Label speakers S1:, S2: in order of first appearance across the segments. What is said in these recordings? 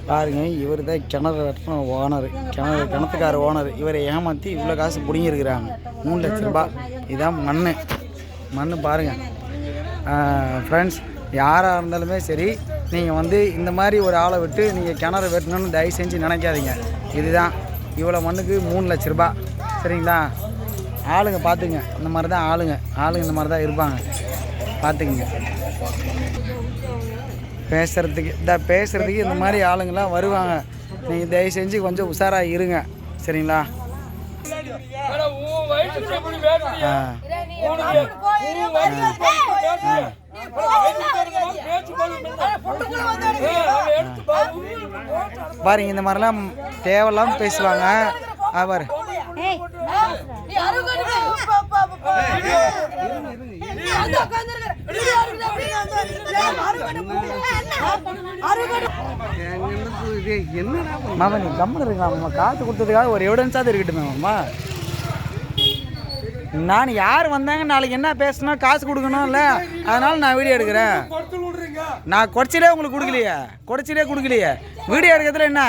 S1: பாருங்க, இவர் தான் கிணறு வெட்டின ஓனர், கிணத்துக்கார ஓனர். இவரை ஏமாற்றி இவ்வளோ காசு பிடிங்கிருக்கிறாங்க. 3 லட்ச ரூபாய். இதான் மண் பாருங்கள் ஃப்ரெண்ட்ஸ். யாராக இருந்தாலுமே சரி, நீங்கள் வந்து இந்த மாதிரி ஒரு ஆளை விட்டு நீங்கள் கிணறு வெட்டணும்னு தயவு செஞ்சு நினைக்காதீங்க. இதுதான் இவ்வளோ மண்ணுக்கு 3 லட்ச ரூபாய். சரிங்களா? ஆளுங்க பார்த்துங்க, இந்த மாதிரி தான் ஆளுங்க இந்த மாதிரி தான் இருப்பாங்க. பார்த்துக்குங்க. பேசுகிறதுக்கு இந்த மாதிரி ஆளுங்கெல்லாம் வருவாங்க. நீங்கள் தயவு செஞ்சு கொஞ்சம் உஷாராக இருங்க. சரிங்களா? பாருங்க, இந்த மாதிரிலாம் தேவையில்லாம பேசுவாங்க. அவர் மாமா நீ கம்மன் இருக்கலாம். காசு கொடுத்ததுக்காக ஒரு எவிடன்ஸாவது இருக்கட்டும் மாமா. நான் யார் வந்தாங்க, நாளைக்கு என்ன பேசணும், காசு கொடுக்கணும்ல, அதனால நான் வீடியோ எடுக்கிறேன். நான் குறைச்சிலே உங்களுக்கு கொடுக்கலையே. வீடியோ எடுக்கிறதுல என்ன,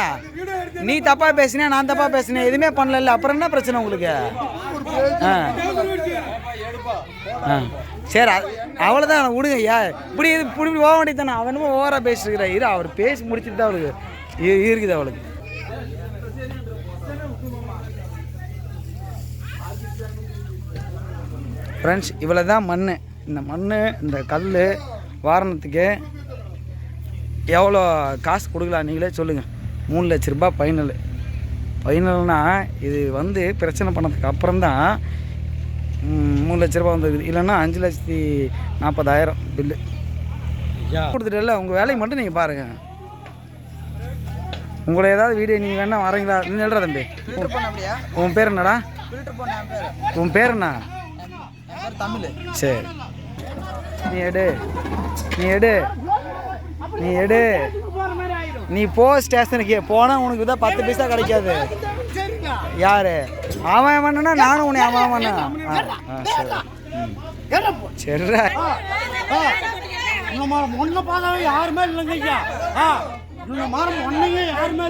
S1: நீ தப்பாக பேசினே, நான் தப்பாக பேசினேன், எதுவுமே பண்ணல, அப்புறம் என்ன பிரச்சனை உங்களுக்கு? சரி, அவ்வளோதான், விடுங்க. இப்படி போக வேண்டியது தானே. அவனும் ஓவராக பேசிருக்கிறார். அவர் பேசி முடிச்சுட்டு தான் அவளுக்கு இருக்குது. அவளுக்கு ஃப்ரெண்ட்ஸ், இவ்வளோ தான் மண். இந்த கல் வாரணத்துக்கு எவ்வளோ காசு கொடுக்கலாம் நீங்களே சொல்லுங்கள். 3 லட்ச ரூபாய் ஃபைனல்னால் இது வந்து பிரச்சனை பண்ணதுக்கு அப்புறம்தான் 3 லட்ச ரூபா வந்துருக்குது. இல்லைன்னா 5,40,000 பில்லு கொடுத்துட்டு. உங்கள் வேலையை மட்டும் நீங்கள் பாருங்கள். உங்களை ஏதாவது வீடியோ நீங்கள் வேணால் வரீங்களா? நீ எழுறா தம்பி. உன் பேர் என்னடா? உன் பேர் என்ன? தமிழ். சரி, நீ எடு. நீ போ ஸ்டேஷனுக்கு. போனால் உனக்கு தான் 10 பைசா கிடைக்காது. யாரு அவன் பண்ணனா? நானும் உன்னை அவன் பண்ண. சரிடா.
S2: யாருமே இல்லைங்க.